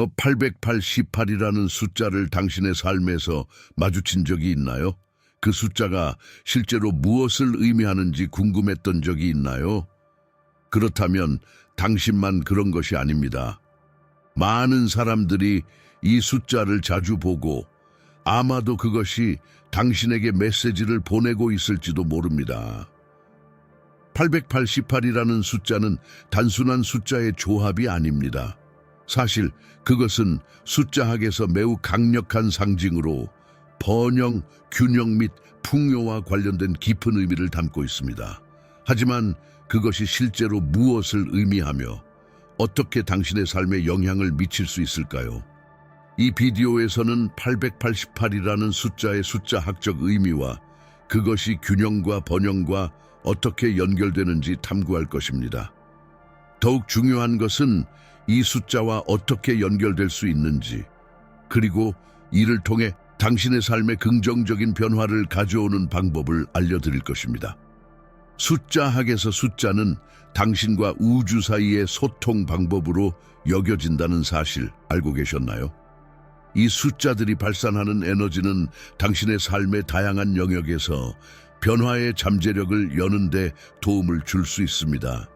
888이라는 숫자를 당신의 삶에서 마주친 적이 있나요? 그 숫자가 실제로 무엇을 의미하는지 궁금했던 적이 있나요? 그렇다면 당신만 그런 것이 아닙니다. 많은 사람들이 이 숫자를 자주 보고 아마도 그것이 당신에게 메시지를 보내고 있을지도 모릅니다. 888이라는 숫자는 단순한 숫자의 조합이 아닙니다. 사실 그것은 숫자학에서 매우 강력한 상징으로 번영, 균형 및 풍요와 관련된 깊은 의미를 담고 있습니다. 하지만 그것이 실제로 무엇을 의미하며 어떻게 당신의 삶에 영향을 미칠 수 있을까요? 이 비디오에서는 888이라는 숫자의 숫자학적 의미와 그것이 균형과 번영과 어떻게 연결되는지 탐구할 것입니다. 더욱 중요한 것은 이 숫자와 어떻게 연결될 수 있는지, 그리고 이를 통해 당신의 삶에 긍정적인 변화를 가져오는 방법을 알려드릴 것입니다. 숫자학에서 숫자는 당신과 우주 사이의 소통 방법으로 여겨진다는 사실 알고 계셨나요? 이 숫자들이 발산하는 에너지는 당신의 삶의 다양한 영역에서 변화의 잠재력을 여는 데 도움을 줄 수 있습니다.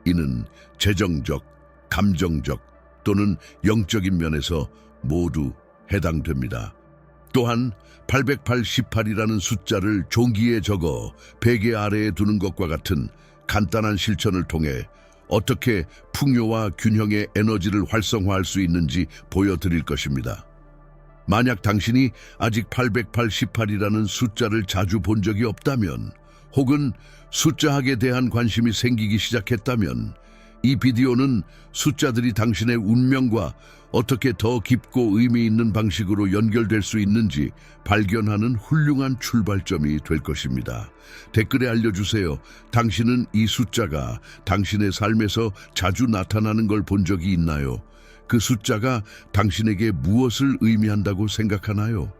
이는 재정적, 감정적 또는 영적인 면에서 모두 해당됩니다. 또한 888이라는 숫자를 종이에 적어 베개 아래에 두는 것과 같은 간단한 실천을 통해 어떻게 풍요와 균형의 에너지를 활성화할 수 있는지 보여드릴 것입니다. 만약 당신이 아직 888이라는 숫자를 자주 본 적이 없다면, 혹은 숫자학에 대한 관심이 생기기 시작했다면, 이 비디오는 숫자들이 당신의 운명과 어떻게 더 깊고 의미 있는 방식으로 연결될 수 있는지 발견하는 훌륭한 출발점이 될 것입니다. 댓글에 알려주세요. 당신은 이 숫자가 당신의 삶에서 자주 나타나는 걸 본 적이 있나요? 그 숫자가 당신에게 무엇을 의미한다고 생각하나요?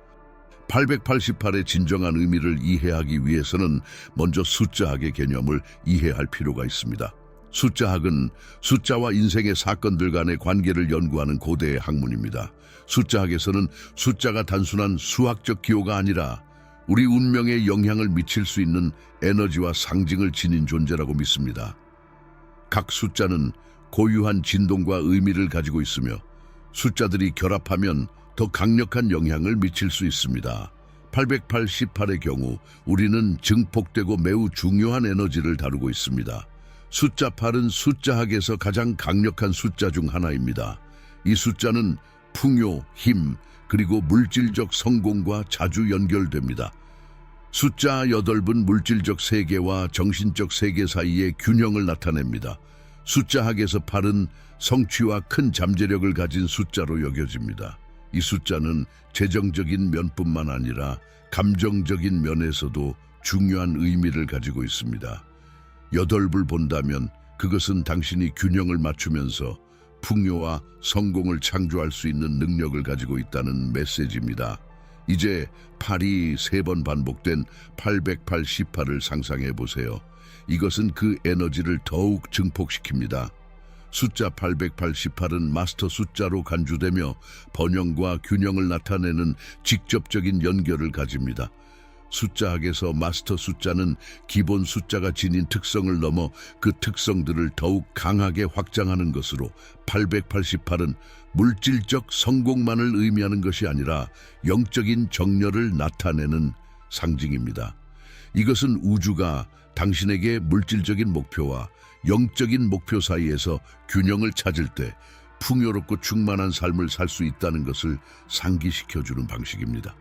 888의 진정한 의미를 이해하기 위해서는 먼저 숫자학의 개념을 이해할 필요가 있습니다. 숫자학은 숫자와 인생의 사건들 간의 관계를 연구하는 고대의 학문입니다. 숫자학에서는 숫자가 단순한 수학적 기호가 아니라 우리 운명에 영향을 미칠 수 있는 에너지와 상징을 지닌 존재라고 믿습니다. 각 숫자는 고유한 진동과 의미를 가지고 있으며 숫자들이 결합하면 더 강력한 영향을 미칠 수 있습니다. 888의 경우 우리는 증폭되고 매우 중요한 에너지를 다루고 있습니다. 숫자 8은 숫자학에서 가장 강력한 숫자 중 하나입니다. 이 숫자는 풍요, 힘, 그리고 물질적 성공과 자주 연결됩니다. 숫자 8은 물질적 세계와 정신적 세계 사이의 균형을 나타냅니다. 숫자학에서 8은 성취와 큰 잠재력을 가진 숫자로 여겨집니다. 이 숫자는 재정적인 면뿐만 아니라 감정적인 면에서도 중요한 의미를 가지고 있습니다. 8을 본다면 그것은 당신이 균형을 맞추면서 풍요와 성공을 창조할 수 있는 능력을 가지고 있다는 메시지입니다. 이제 8이 3번 반복된 888을 상상해 보세요. 이것은 그 에너지를 더욱 증폭시킵니다. 숫자 888은 마스터 숫자로 간주되며 번영과 균형을 나타내는 직접적인 연결을 가집니다. 숫자학에서 마스터 숫자는 기본 숫자가 지닌 특성을 넘어 그 특성들을 더욱 강하게 확장하는 것으로 888은 물질적 성공만을 의미하는 것이 아니라 영적인 정렬을 나타내는 상징입니다. 이것은 우주가 당신에게 물질적인 목표와 영적인 목표 사이에서 균형을 찾을 때 풍요롭고 충만한 삶을 살 수 있다는 것을 상기시켜주는 방식입니다.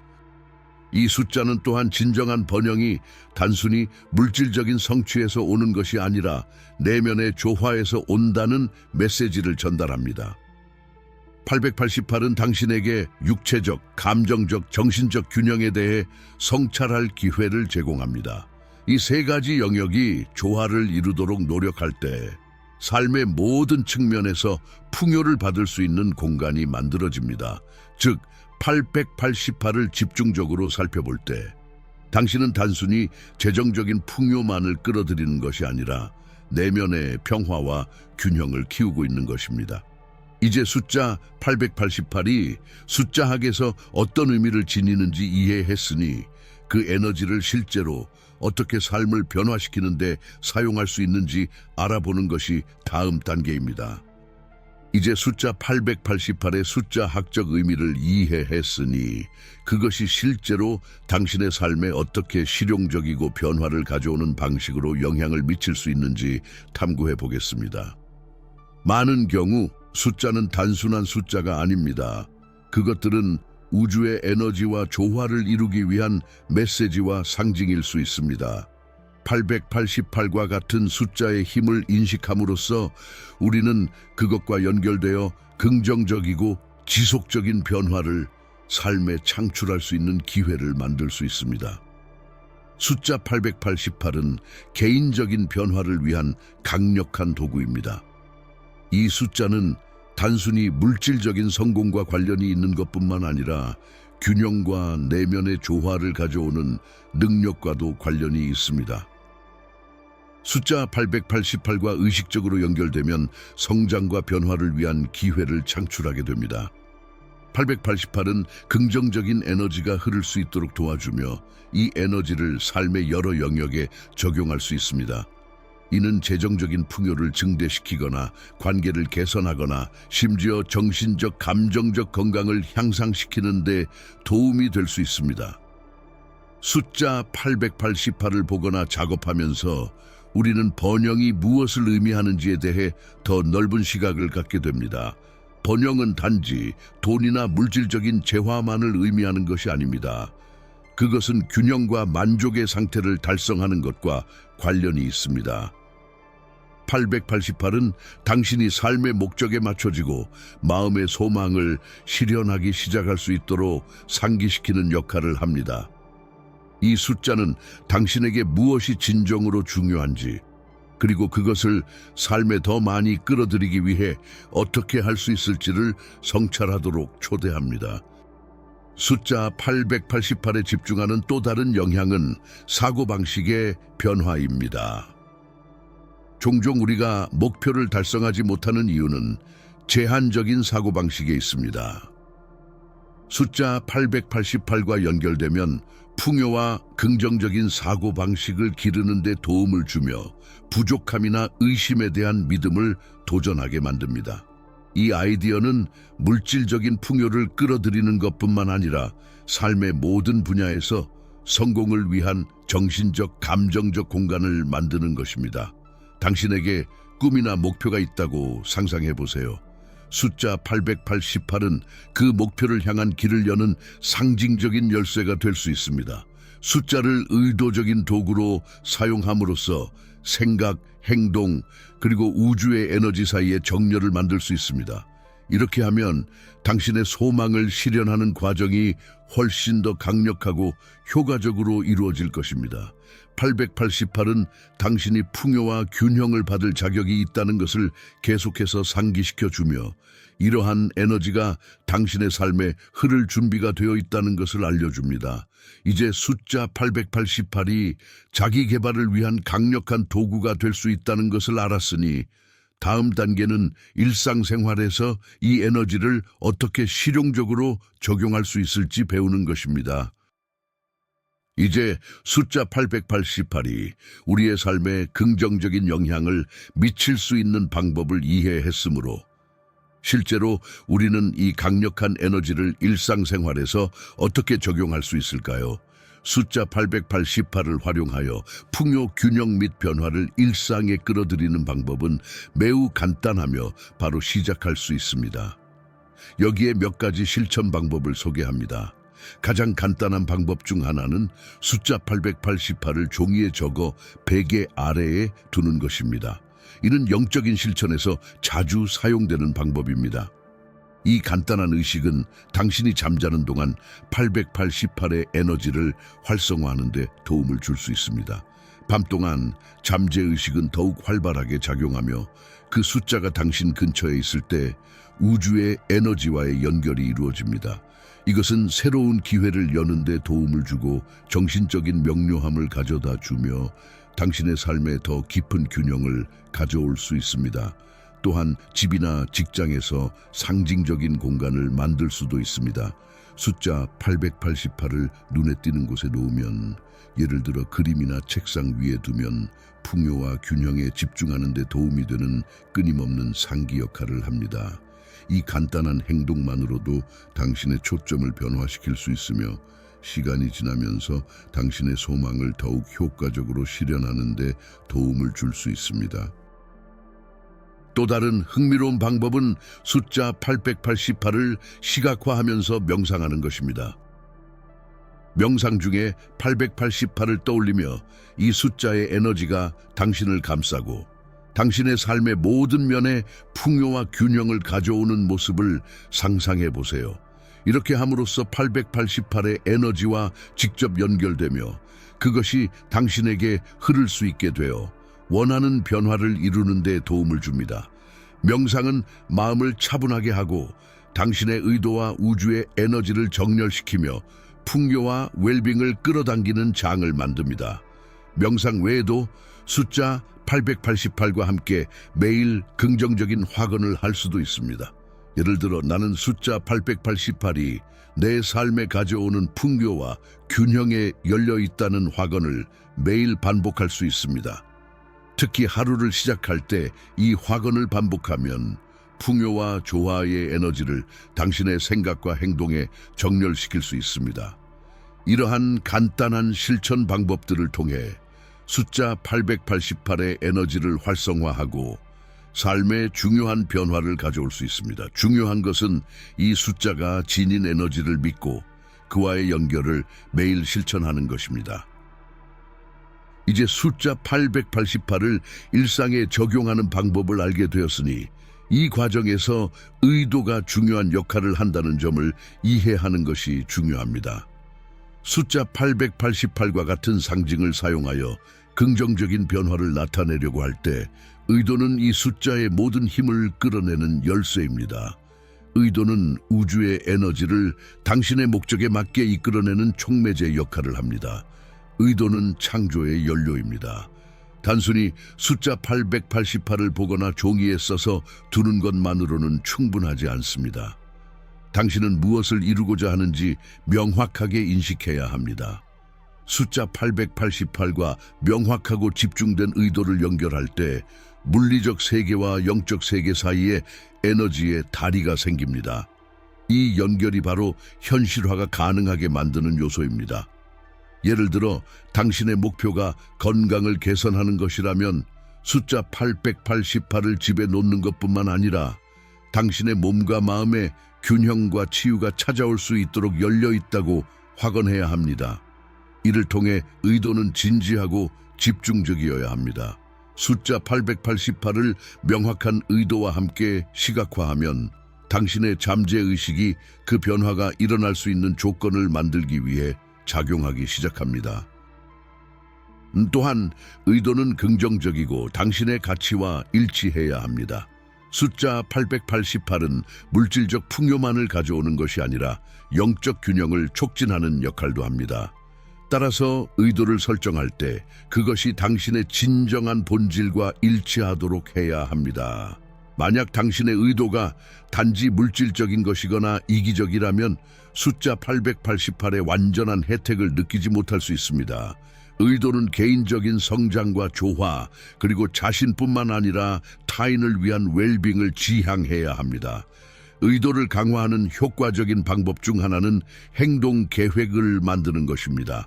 이 숫자는 또한 진정한 번영이 단순히 물질적인 성취에서 오는 것이 아니라 내면의 조화에서 온다는 메시지를 전달합니다. 888은 당신에게 육체적, 감정적, 정신적 균형에 대해 성찰할 기회를 제공합니다. 이 3가지 영역이 조화를 이루도록 노력할 때 삶의 모든 측면에서 풍요를 받을 수 있는 공간이 만들어집니다. 즉, 888을 집중적으로 살펴볼 때 당신은 단순히 재정적인 풍요만을 끌어들이는 것이 아니라 내면의 평화와 균형을 키우고 있는 것입니다. 이제 숫자 888이 숫자학에서 어떤 의미를 지니는지 이해했으니 그 에너지를 실제로 어떻게 삶을 변화시키는데 사용할 수 있는지 알아보는 것이 다음 단계입니다. 이제 숫자 888의 숫자학적 의미를 이해했으니 그것이 실제로 당신의 삶에 어떻게 실용적이고 변화를 가져오는 방식으로 영향을 미칠 수 있는지 탐구해 보겠습니다. 많은 경우 숫자는 단순한 숫자가 아닙니다. 그것들은 우주의 에너지와 조화를 이루기 위한 메시지와 상징일 수 있습니다. 888과 같은 숫자의 힘을 인식함으로써 우리는 그것과 연결되어 긍정적이고 지속적인 변화를 삶에 창출할 수 있는 기회를 만들 수 있습니다. 숫자 888은 개인적인 변화를 위한 강력한 도구입니다. 이 숫자는 단순히 물질적인 성공과 관련이 있는 것뿐만 아니라 균형과 내면의 조화를 가져오는 능력과도 관련이 있습니다. 숫자 888과 의식적으로 연결되면 성장과 변화를 위한 기회를 창출하게 됩니다. 888은 긍정적인 에너지가 흐를 수 있도록 도와주며 이 에너지를 삶의 여러 영역에 적용할 수 있습니다. 이는 재정적인 풍요를 증대시키거나 관계를 개선하거나 심지어 정신적, 감정적 건강을 향상시키는 데 도움이 될 수 있습니다. 숫자 888을 보거나 작업하면서 우리는 번영이 무엇을 의미하는지에 대해 더 넓은 시각을 갖게 됩니다. 번영은 단지 돈이나 물질적인 재화만을 의미하는 것이 아닙니다. 그것은 균형과 만족의 상태를 달성하는 것과 관련이 있습니다. 888은 당신이 삶의 목적에 맞춰지고 마음의 소망을 실현하기 시작할 수 있도록 상기시키는 역할을 합니다. 이 숫자는 당신에게 무엇이 진정으로 중요한지, 그리고 그것을 삶에 더 많이 끌어들이기 위해 어떻게 할 수 있을지를 성찰하도록 초대합니다. 숫자 888에 집중하는 또 다른 영향은 사고방식의 변화입니다. 종종 우리가 목표를 달성하지 못하는 이유는 제한적인 사고방식에 있습니다. 숫자 888과 연결되면 풍요와 긍정적인 사고방식을 기르는 데 도움을 주며 부족함이나 의심에 대한 믿음을 도전하게 만듭니다. 이 아이디어는 물질적인 풍요를 끌어들이는 것뿐만 아니라 삶의 모든 분야에서 성공을 위한 정신적, 감정적 공간을 만드는 것입니다. 당신에게 꿈이나 목표가 있다고 상상해 보세요. 숫자 888은 그 목표를 향한 길을 여는 상징적인 열쇠가 될 수 있습니다. 숫자를 의도적인 도구로 사용함으로써 생각, 행동, 그리고 우주의 에너지 사이에 정렬을 만들 수 있습니다. 이렇게 하면 당신의 소망을 실현하는 과정이 훨씬 더 강력하고 효과적으로 이루어질 것입니다. 888은 당신이 풍요와 균형을 받을 자격이 있다는 것을 계속해서 상기시켜주며 이러한 에너지가 당신의 삶에 흐를 준비가 되어 있다는 것을 알려줍니다. 이제 숫자 888이 자기 개발을 위한 강력한 도구가 될 수 있다는 것을 알았으니 다음 단계는 일상생활에서 이 에너지를 어떻게 실용적으로 적용할 수 있을지 배우는 것입니다. 이제 숫자 888이 우리의 삶에 긍정적인 영향을 미칠 수 있는 방법을 이해했으므로 실제로 우리는 이 강력한 에너지를 일상생활에서 어떻게 적용할 수 있을까요? 숫자 888을 활용하여 풍요, 균형 및 변화를 일상에 끌어들이는 방법은 매우 간단하며 바로 시작할 수 있습니다. 여기에 몇 가지 실천 방법을 소개합니다. 가장 간단한 방법 중 하나는 숫자 888을 종이에 적어 베개 아래에 두는 것입니다. 이는 영적인 실천에서 자주 사용되는 방법입니다. 이 간단한 의식은 당신이 잠자는 동안 888의 에너지를 활성화하는 데 도움을 줄 수 있습니다. 밤 동안 잠재의식은 더욱 활발하게 작용하며 그 숫자가 당신 근처에 있을 때 우주의 에너지와의 연결이 이루어집니다. 이것은 새로운 기회를 여는 데 도움을 주고 정신적인 명료함을 가져다 주며 당신의 삶에 더 깊은 균형을 가져올 수 있습니다. 또한 집이나 직장에서 상징적인 공간을 만들 수도 있습니다. 숫자 888을 눈에 띄는 곳에 놓으면, 예를 들어 그림이나 책상 위에 두면 풍요와 균형에 집중하는 데 도움이 되는 끊임없는 상기 역할을 합니다. 이 간단한 행동만으로도 당신의 초점을 변화시킬 수 있으며 시간이 지나면서 당신의 소망을 더욱 효과적으로 실현하는 데 도움을 줄 수 있습니다. 또 다른 흥미로운 방법은 숫자 888을 시각화하면서 명상하는 것입니다. 명상 중에 888을 떠올리며 이 숫자의 에너지가 당신을 감싸고 당신의 삶의 모든 면에 풍요와 균형을 가져오는 모습을 상상해 보세요. 이렇게 함으로써 888의 에너지와 직접 연결되며 그것이 당신에게 흐를 수 있게 되어 원하는 변화를 이루는 데 도움을 줍니다. 명상은 마음을 차분하게 하고 당신의 의도와 우주의 에너지를 정렬시키며 풍요와 웰빙을 끌어당기는 장을 만듭니다. 명상 외에도 숫자 888과 함께 매일 긍정적인 확언을 할 수도 있습니다. 예를 들어, 나는 숫자 888이 내 삶에 가져오는 풍요와 균형에 열려 있다는 확언을 매일 반복할 수 있습니다. 특히 하루를 시작할 때 이 확언을 반복하면 풍요와 조화의 에너지를 당신의 생각과 행동에 정렬시킬 수 있습니다. 이러한 간단한 실천 방법들을 통해 숫자 888의 에너지를 활성화하고 삶의 중요한 변화를 가져올 수 있습니다. 중요한 것은 이 숫자가 지닌 에너지를 믿고 그와의 연결을 매일 실천하는 것입니다. 이제 숫자 888을 일상에 적용하는 방법을 알게 되었으니 이 과정에서 의도가 중요한 역할을 한다는 점을 이해하는 것이 중요합니다. 숫자 888과 같은 상징을 사용하여 긍정적인 변화를 나타내려고 할 때 의도는 이 숫자의 모든 힘을 끌어내는 열쇠입니다. 의도는 우주의 에너지를 당신의 목적에 맞게 이끌어내는 촉매제 역할을 합니다. 의도는 창조의 연료입니다. 단순히 숫자 888을 보거나 종이에 써서 두는 것만으로는 충분하지 않습니다. 당신은 무엇을 이루고자 하는지 명확하게 인식해야 합니다. 숫자 888과 명확하고 집중된 의도를 연결할 때 물리적 세계와 영적 세계 사이에 에너지의 다리가 생깁니다. 이 연결이 바로 현실화가 가능하게 만드는 요소입니다. 예를 들어 당신의 목표가 건강을 개선하는 것이라면 숫자 888을 집에 놓는 것뿐만 아니라 당신의 몸과 마음에 균형과 치유가 찾아올 수 있도록 열려 있다고 확언해야 합니다. 이를 통해 의도는 진지하고 집중적이어야 합니다. 숫자 888을 명확한 의도와 함께 시각화하면 당신의 잠재의식이 그 변화가 일어날 수 있는 조건을 만들기 위해 작용하기 시작합니다. 또한 의도는 긍정적이고 당신의 가치와 일치해야 합니다. 숫자 888은 물질적 풍요만을 가져오는 것이 아니라 영적 균형을 촉진하는 역할도 합니다. 따라서 의도를 설정할 때 그것이 당신의 진정한 본질과 일치하도록 해야 합니다. 만약 당신의 의도가 단지 물질적인 것이거나 이기적이라면 숫자 888의 완전한 혜택을 느끼지 못할 수 있습니다. 의도는 개인적인 성장과 조화, 그리고 자신뿐만 아니라 타인을 위한 웰빙을 지향해야 합니다. 의도를 강화하는 효과적인 방법 중 하나는 행동 계획을 만드는 것입니다.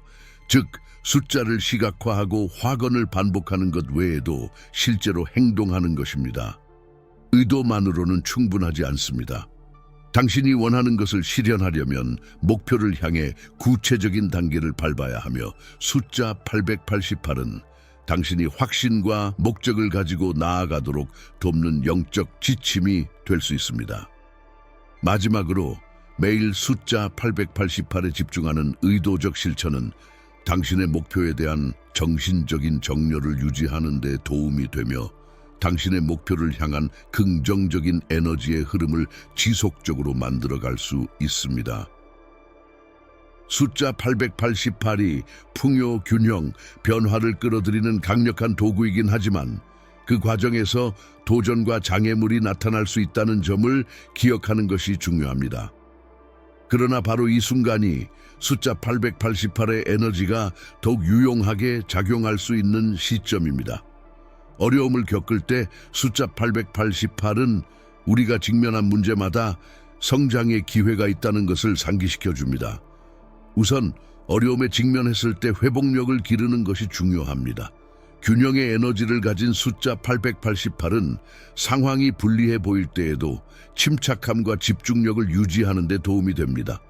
즉, 숫자를 시각화하고 확언을 반복하는 것 외에도 실제로 행동하는 것입니다. 의도만으로는 충분하지 않습니다. 당신이 원하는 것을 실현하려면 목표를 향해 구체적인 단계를 밟아야 하며 숫자 888은 당신이 확신과 목적을 가지고 나아가도록 돕는 영적 지침이 될 수 있습니다. 마지막으로 매일 숫자 888에 집중하는 의도적 실천은 당신의 목표에 대한 정신적인 정렬을 유지하는 데 도움이 되며 당신의 목표를 향한 긍정적인 에너지의 흐름을 지속적으로 만들어갈 수 있습니다. 숫자 888이 풍요, 균형, 변화를 끌어들이는 강력한 도구이긴 하지만 그 과정에서 도전과 장애물이 나타날 수 있다는 점을 기억하는 것이 중요합니다. 그러나 바로 이 순간이 숫자 888의 에너지가 더욱 유용하게 작용할 수 있는 시점입니다. 어려움을 겪을 때 숫자 888은 우리가 직면한 문제마다 성장의 기회가 있다는 것을 상기시켜 줍니다. 우선 어려움에 직면했을 때 회복력을 기르는 것이 중요합니다. 균형의 에너지를 가진 숫자 888은 상황이 불리해 보일 때에도 침착함과 집중력을 유지하는 데 도움이 됩니다.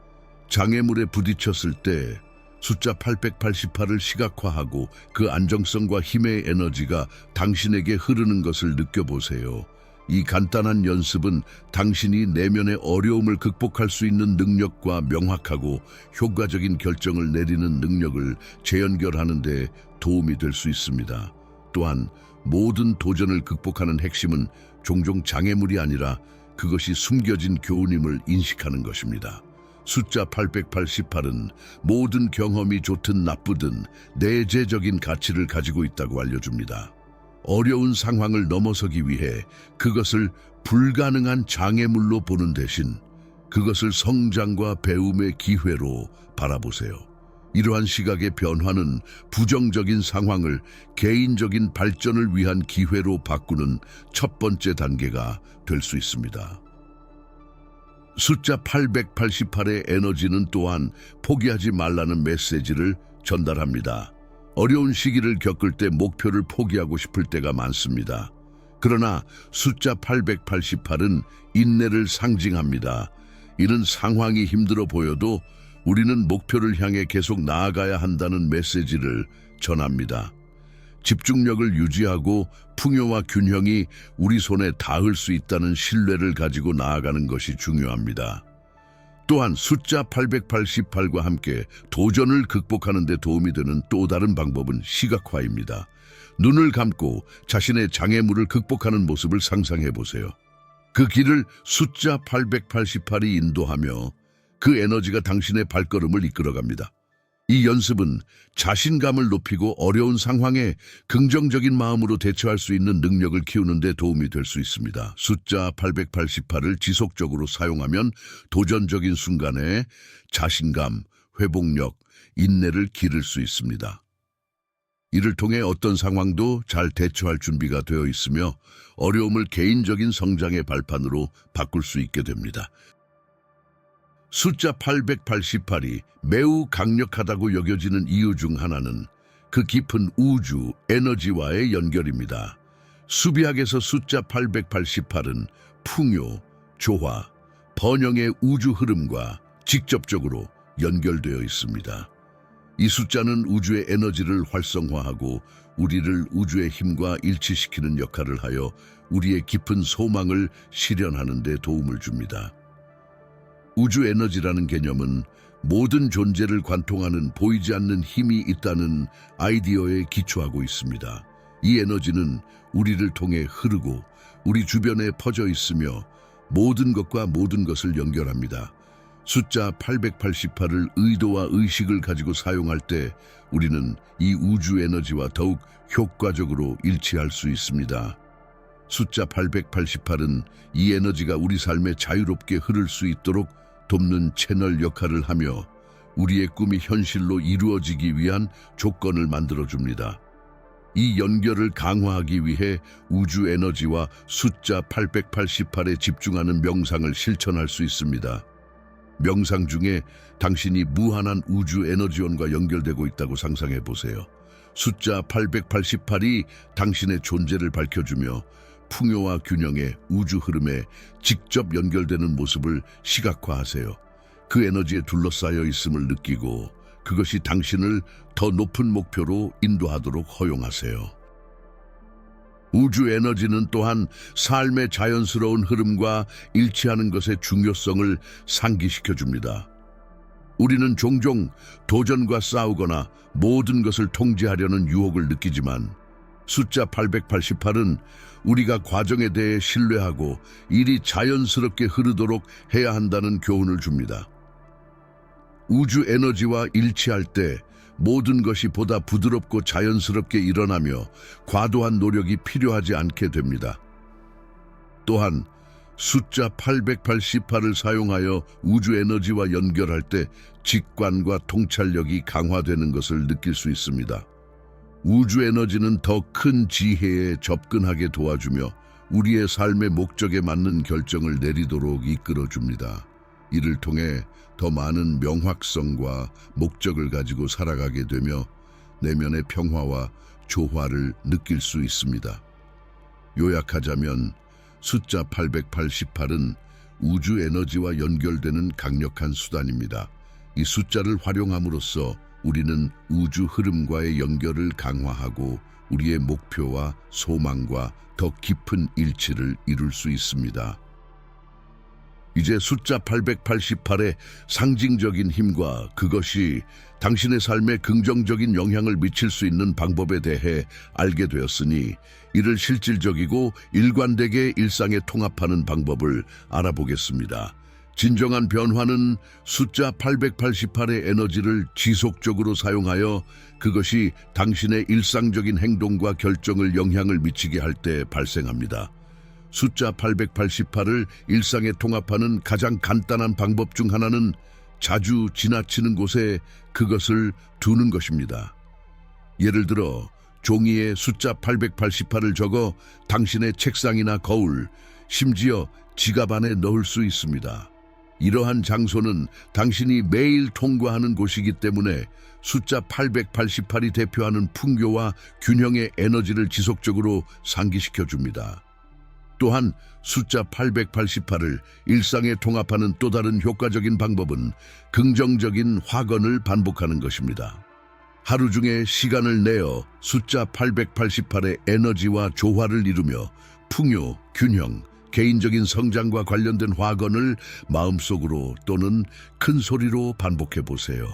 장애물에 부딪혔을 때 숫자 888을 시각화하고 그 안정성과 힘의 에너지가 당신에게 흐르는 것을 느껴보세요. 이 간단한 연습은 당신이 내면의 어려움을 극복할 수 있는 능력과 명확하고 효과적인 결정을 내리는 능력을 재연결하는 데 도움이 될 수 있습니다. 또한 모든 도전을 극복하는 핵심은 종종 장애물이 아니라 그것이 숨겨진 교훈임을 인식하는 것입니다. 숫자 888은 모든 경험이 좋든 나쁘든 내재적인 가치를 가지고 있다고 알려줍니다. 어려운 상황을 넘어서기 위해 그것을 불가능한 장애물로 보는 대신 그것을 성장과 배움의 기회로 바라보세요. 이러한 시각의 변화는 부정적인 상황을 개인적인 발전을 위한 기회로 바꾸는 첫 번째 단계가 될 수 있습니다. 숫자 888의 에너지는 또한 포기하지 말라는 메시지를 전달합니다. 어려운 시기를 겪을 때 목표를 포기하고 싶을 때가 많습니다. 그러나 숫자 888은 인내를 상징합니다. 이는 상황이 힘들어 보여도 우리는 목표를 향해 계속 나아가야 한다는 메시지를 전합니다. 집중력을 유지하고 풍요와 균형이 우리 손에 닿을 수 있다는 신뢰를 가지고 나아가는 것이 중요합니다. 또한 숫자 888과 함께 도전을 극복하는 데 도움이 되는 또 다른 방법은 시각화입니다. 눈을 감고 자신의 장애물을 극복하는 모습을 상상해 보세요. 그 길을 숫자 888이 인도하며 그 에너지가 당신의 발걸음을 이끌어갑니다. 이 연습은 자신감을 높이고 어려운 상황에 긍정적인 마음으로 대처할 수 있는 능력을 키우는 데 도움이 될 수 있습니다. 숫자 888을 지속적으로 사용하면 도전적인 순간에 자신감, 회복력, 인내를 기를 수 있습니다. 이를 통해 어떤 상황도 잘 대처할 준비가 되어 있으며 어려움을 개인적인 성장의 발판으로 바꿀 수 있게 됩니다. 숫자 888이 매우 강력하다고 여겨지는 이유 중 하나는 그 깊은 우주 에너지와의 연결입니다. 수비학에서 숫자 888은 풍요, 조화, 번영의 우주 흐름과 직접적으로 연결되어 있습니다. 이 숫자는 우주의 에너지를 활성화하고 우리를 우주의 힘과 일치시키는 역할을 하여 우리의 깊은 소망을 실현하는 데 도움을 줍니다. 우주 에너지라는 개념은 모든 존재를 관통하는 보이지 않는 힘이 있다는 아이디어에 기초하고 있습니다. 이 에너지는 우리를 통해 흐르고 우리 주변에 퍼져 있으며 모든 것과 모든 것을 연결합니다. 숫자 888을 의도와 의식을 가지고 사용할 때 우리는 이 우주 에너지와 더욱 효과적으로 일치할 수 있습니다. 숫자 888은 이 에너지가 우리 삶에 자유롭게 흐를 수 있도록 돕는 채널 역할을 하며 우리의 꿈이 현실로 이루어지기 위한 조건을 만들어줍니다. 이 연결을 강화하기 위해 우주 에너지와 숫자 888에 집중하는 명상을 실천할 수 있습니다. 명상 중에 당신이 무한한 우주 에너지원과 연결되고 있다고 상상해 보세요. 숫자 888이 당신의 존재를 밝혀주며 풍요와 균형의 우주 흐름에 직접 연결되는 모습을 시각화하세요. 그 에너지에 둘러싸여 있음을 느끼고 그것이 당신을 더 높은 목표로 인도하도록 허용하세요. 우주 에너지는 또한 삶의 자연스러운 흐름과 일치하는 것의 중요성을 상기시켜줍니다. 우리는 종종 도전과 싸우거나 모든 것을 통제하려는 유혹을 느끼지만 숫자 888은 우리가 과정에 대해 신뢰하고 일이 자연스럽게 흐르도록 해야 한다는 교훈을 줍니다. 우주 에너지와 일치할 때 모든 것이 보다 부드럽고 자연스럽게 일어나며 과도한 노력이 필요하지 않게 됩니다. 또한 숫자 888을 사용하여 우주 에너지와 연결할 때 직관과 통찰력이 강화되는 것을 느낄 수 있습니다. 우주 에너지는 더 큰 지혜에 접근하게 도와주며 우리의 삶의 목적에 맞는 결정을 내리도록 이끌어줍니다. 이를 통해 더 많은 명확성과 목적을 가지고 살아가게 되며 내면의 평화와 조화를 느낄 수 있습니다. 요약하자면 숫자 888은 우주 에너지와 연결되는 강력한 수단입니다. 이 숫자를 활용함으로써 우리는 우주 흐름과의 연결을 강화하고 우리의 목표와 소망과 더 깊은 일치를 이룰 수 있습니다. 이제 숫자 888의 상징적인 힘과 그것이 당신의 삶에 긍정적인 영향을 미칠 수 있는 방법에 대해 알게 되었으니 이를 실질적이고 일관되게 일상에 통합하는 방법을 알아보겠습니다. 진정한 변화는 숫자 888의 에너지를 지속적으로 사용하여 그것이 당신의 일상적인 행동과 결정을 영향을 미치게 할 때 발생합니다. 숫자 888을 일상에 통합하는 가장 간단한 방법 중 하나는 자주 지나치는 곳에 그것을 두는 것입니다. 예를 들어 종이에 숫자 888을 적어 당신의 책상이나 거울, 심지어 지갑 안에 넣을 수 있습니다. 이러한 장소는 당신이 매일 통과하는 곳이기 때문에 숫자 888이 대표하는 풍요와 균형의 에너지를 지속적으로 상기시켜 줍니다. 또한 숫자 888을 일상에 통합하는 또 다른 효과적인 방법은 긍정적인 확언을 반복하는 것입니다. 하루 중에 시간을 내어 숫자 888의 에너지와 조화를 이루며 풍요, 균형, 개인적인 성장과 관련된 확언을 마음속으로 또는 큰 소리로 반복해 보세요.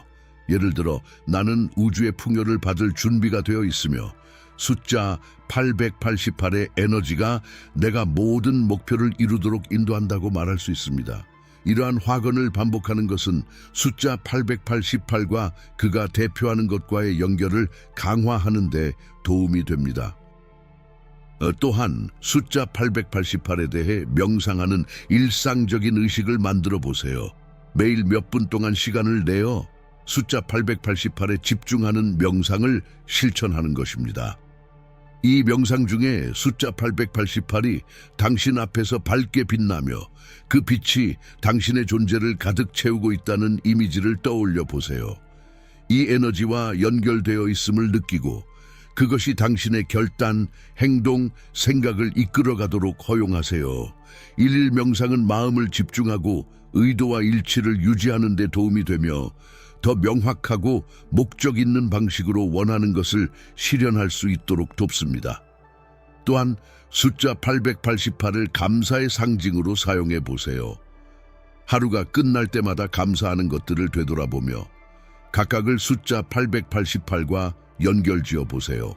예를 들어 나는 우주의 풍요를 받을 준비가 되어 있으며 숫자 888의 에너지가 내가 모든 목표를 이루도록 인도한다고 말할 수 있습니다. 이러한 확언을 반복하는 것은 숫자 888과 그가 대표하는 것과의 연결을 강화하는 데 도움이 됩니다. 또한 숫자 888에 대해 명상하는 일상적인 의식을 만들어 보세요. 매일 몇 분 동안 시간을 내어 숫자 888에 집중하는 명상을 실천하는 것입니다. 이 명상 중에 숫자 888이 당신 앞에서 밝게 빛나며 그 빛이 당신의 존재를 가득 채우고 있다는 이미지를 떠올려 보세요. 이 에너지와 연결되어 있음을 느끼고 그것이 당신의 결단, 행동, 생각을 이끌어가도록 허용하세요. 일일 명상은 마음을 집중하고 의도와 일치를 유지하는 데 도움이 되며 더 명확하고 목적 있는 방식으로 원하는 것을 실현할 수 있도록 돕습니다. 또한 숫자 888을 감사의 상징으로 사용해 보세요. 하루가 끝날 때마다 감사하는 것들을 되돌아보며 각각을 숫자 888과 연결지어 보세요.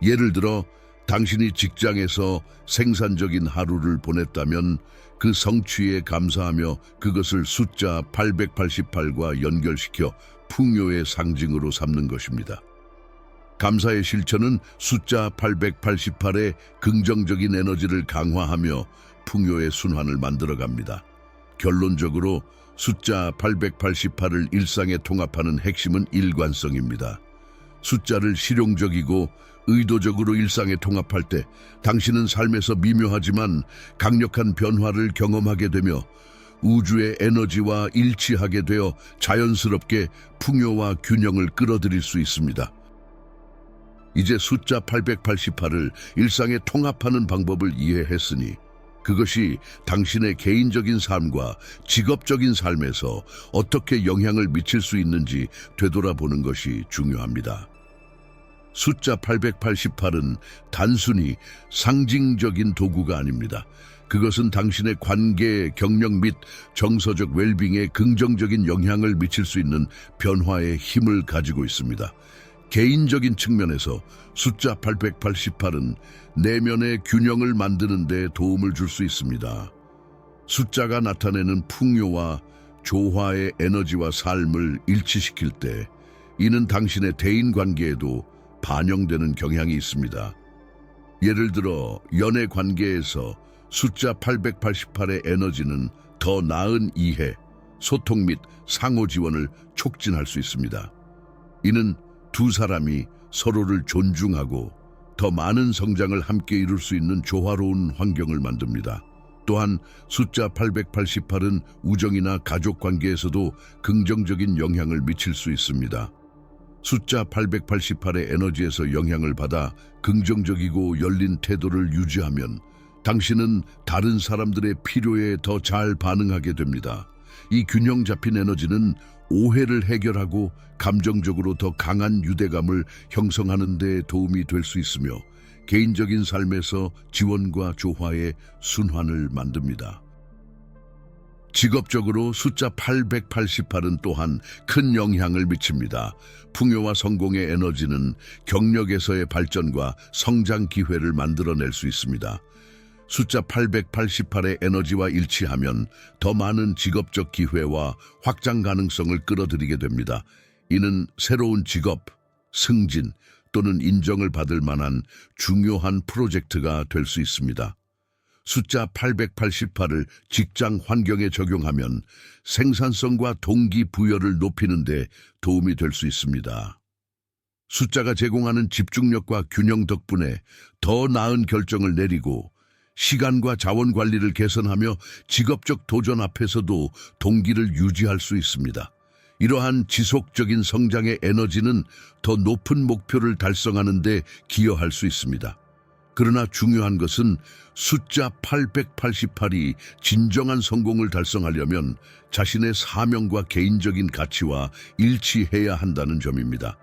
예를 들어 당신이 직장에서 생산적인 하루를 보냈다면 그 성취에 감사하며 그것을 숫자 888과 연결시켜 풍요의 상징으로 삼는 것입니다. 감사의 실천은 숫자 888의 긍정적인 에너지를 강화하며 풍요의 순환을 만들어갑니다. 결론적으로 숫자 888을 일상에 통합하는 핵심은 일관성입니다. 숫자를 실용적이고 의도적으로 일상에 통합할 때 당신은 삶에서 미묘하지만 강력한 변화를 경험하게 되며 우주의 에너지와 일치하게 되어 자연스럽게 풍요와 균형을 끌어들일 수 있습니다. 이제 숫자 888을 일상에 통합하는 방법을 이해했으니 그것이 당신의 개인적인 삶과 직업적인 삶에서 어떻게 영향을 미칠 수 있는지 되돌아보는 것이 중요합니다. 숫자 888은 단순히 상징적인 도구가 아닙니다. 그것은 당신의 관계, 경력 및 정서적 웰빙에 긍정적인 영향을 미칠 수 있는 변화의 힘을 가지고 있습니다. 개인적인 측면에서 숫자 888은 내면의 균형을 만드는 데 도움을 줄 수 있습니다. 숫자가 나타내는 풍요와 조화의 에너지와 삶을 일치시킬 때 이는 당신의 대인 관계에도 반영되는 경향이 있습니다. 예를 들어 연애 관계에서 숫자 888의 에너지는 더 나은 이해, 소통 및 상호 지원을 촉진할 수 있습니다. 이는 두 사람이 서로를 존중하고 더 많은 성장을 함께 이룰 수 있는 조화로운 환경을 만듭니다. 또한 숫자 888은 우정이나 가족 관계에서도 긍정적인 영향을 미칠 수 있습니다. 숫자 888의 에너지에서 영향을 받아 긍정적이고 열린 태도를 유지하면 당신은 다른 사람들의 필요에 더 잘 반응하게 됩니다. 이 균형 잡힌 에너지는 오해를 해결하고 감정적으로 더 강한 유대감을 형성하는 데 도움이 될 수 있으며 개인적인 삶에서 지원과 조화의 순환을 만듭니다. 직업적으로 숫자 888은 또한 큰 영향을 미칩니다. 풍요와 성공의 에너지는 경력에서의 발전과 성장 기회를 만들어낼 수 있습니다. 숫자 888의 에너지와 일치하면 더 많은 직업적 기회와 확장 가능성을 끌어들이게 됩니다. 이는 새로운 직업, 승진 또는 인정을 받을 만한 중요한 프로젝트가 될 수 있습니다. 숫자 888을 직장 환경에 적용하면 생산성과 동기부여를 높이는 데 도움이 될 수 있습니다. 숫자가 제공하는 집중력과 균형 덕분에 더 나은 결정을 내리고 시간과 자원 관리를 개선하며 직업적 도전 앞에서도 동기를 유지할 수 있습니다. 이러한 지속적인 성장의 에너지는 더 높은 목표를 달성하는 데 기여할 수 있습니다. 그러나 중요한 것은 숫자 888이 진정한 성공을 달성하려면 자신의 사명과 개인적인 가치와 일치해야 한다는 점입니다.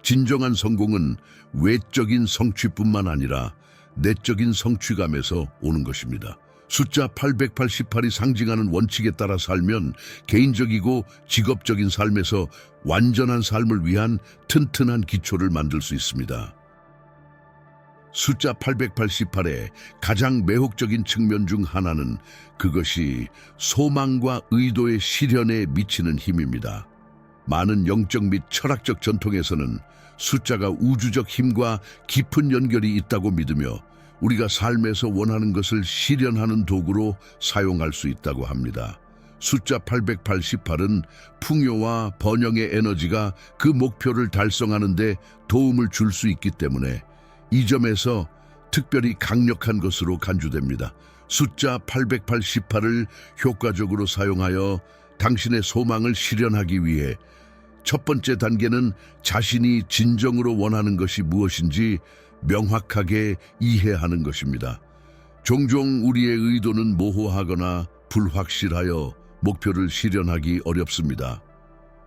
진정한 성공은 외적인 성취뿐만 아니라 내적인 성취감에서 오는 것입니다. 숫자 888이 상징하는 원칙에 따라 살면 개인적이고 직업적인 삶에서 완전한 삶을 위한 튼튼한 기초를 만들 수 있습니다. 숫자 888의 가장 매혹적인 측면 중 하나는 그것이 소망과 의도의 실현에 미치는 힘입니다. 많은 영적 및 철학적 전통에서는 숫자가 우주적 힘과 깊은 연결이 있다고 믿으며 우리가 삶에서 원하는 것을 실현하는 도구로 사용할 수 있다고 합니다. 숫자 888은 풍요와 번영의 에너지가 그 목표를 달성하는 데 도움을 줄 수 있기 때문에 이 점에서 특별히 강력한 것으로 간주됩니다. 숫자 888을 효과적으로 사용하여 당신의 소망을 실현하기 위해 첫 번째 단계는 자신이 진정으로 원하는 것이 무엇인지 명확하게 이해하는 것입니다. 종종 우리의 의도는 모호하거나 불확실하여 목표를 실현하기 어렵습니다.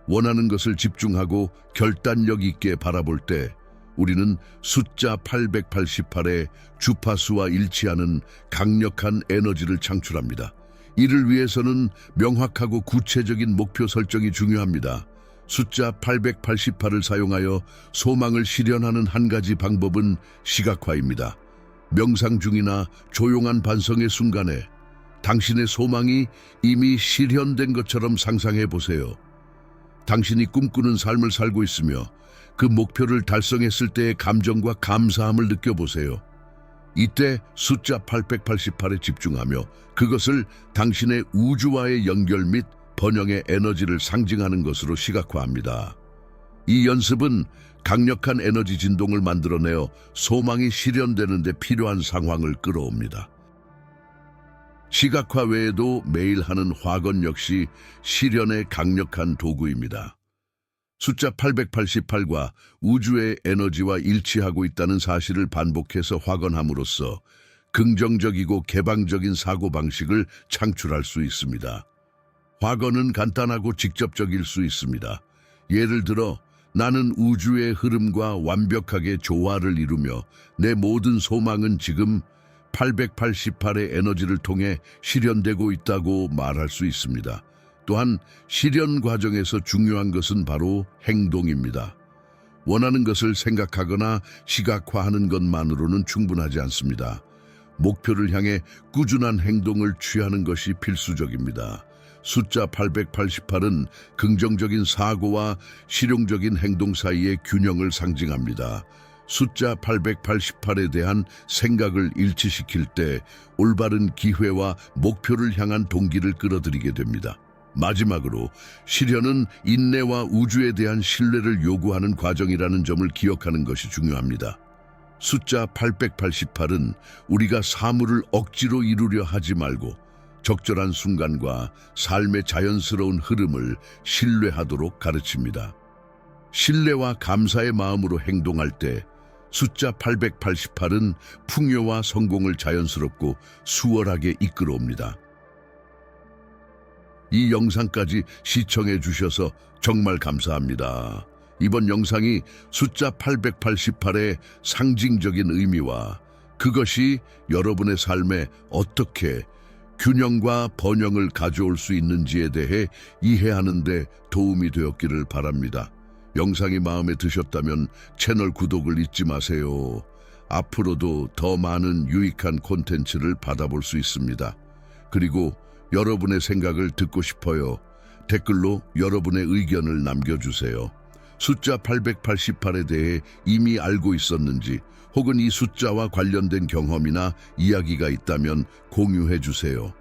원하는 것을 집중하고 결단력 있게 바라볼 때 우리는 숫자 888의 주파수와 일치하는 강력한 에너지를 창출합니다. 이를 위해서는 명확하고 구체적인 목표 설정이 중요합니다. 숫자 888을 사용하여 소망을 실현하는 한 가지 방법은 시각화입니다. 명상 중이나 조용한 반성의 순간에 당신의 소망이 이미 실현된 것처럼 상상해 보세요. 당신이 꿈꾸는 삶을 살고 있으며 그 목표를 달성했을 때의 감정과 감사함을 느껴보세요. 이때 숫자 888에 집중하며 그것을 당신의 우주와의 연결 및 번영의 에너지를 상징하는 것으로 시각화합니다. 이 연습은 강력한 에너지 진동을 만들어내어 소망이 실현되는 데 필요한 상황을 끌어옵니다. 시각화 외에도 매일 하는 화건 역시 실현의 강력한 도구입니다. 숫자 888과 우주의 에너지와 일치하고 있다는 사실을 반복해서 확언함으로써 긍정적이고 개방적인 사고방식을 창출할 수 있습니다. 확언은 간단하고 직접적일 수 있습니다. 예를 들어 나는 우주의 흐름과 완벽하게 조화를 이루며 내 모든 소망은 지금 888의 에너지를 통해 실현되고 있다고 말할 수 있습니다. 또한 실현 과정에서 중요한 것은 바로 행동입니다. 원하는 것을 생각하거나 시각화하는 것만으로는 충분하지 않습니다. 목표를 향해 꾸준한 행동을 취하는 것이 필수적입니다. 숫자 888은 긍정적인 사고와 실용적인 행동 사이의 균형을 상징합니다. 숫자 888에 대한 생각을 일치시킬 때 올바른 기회와 목표를 향한 동기를 끌어들이게 됩니다. 마지막으로 시련은 인내와 우주에 대한 신뢰를 요구하는 과정이라는 점을 기억하는 것이 중요합니다. 숫자 888은 우리가 사물을 억지로 이루려 하지 말고 적절한 순간과 삶의 자연스러운 흐름을 신뢰하도록 가르칩니다. 신뢰와 감사의 마음으로 행동할 때 숫자 888은 풍요와 성공을 자연스럽고 수월하게 이끌어옵니다. 이 영상까지 시청해 주셔서 정말 감사합니다. 이번 영상이 숫자 888의 상징적인 의미와 그것이 여러분의 삶에 어떻게 균형과 번영을 가져올 수 있는지에 대해 이해하는 데 도움이 되었기를 바랍니다. 영상이 마음에 드셨다면 채널 구독을 잊지 마세요. 앞으로도 더 많은 유익한 콘텐츠를 받아볼 수 있습니다. 그리고 여러분의 생각을 듣고 싶어요. 댓글로 여러분의 의견을 남겨주세요. 숫자 888에 대해 이미 알고 있었는지 혹은 이 숫자와 관련된 경험이나 이야기가 있다면 공유해 주세요.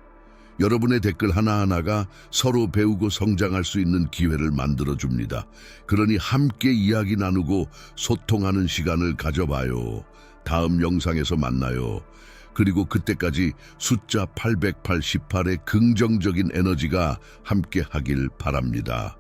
여러분의 댓글 하나하나가 서로 배우고 성장할 수 있는 기회를 만들어줍니다. 그러니 함께 이야기 나누고 소통하는 시간을 가져봐요. 다음 영상에서 만나요. 그리고 그때까지 숫자 888의 긍정적인 에너지가 함께 하길 바랍니다.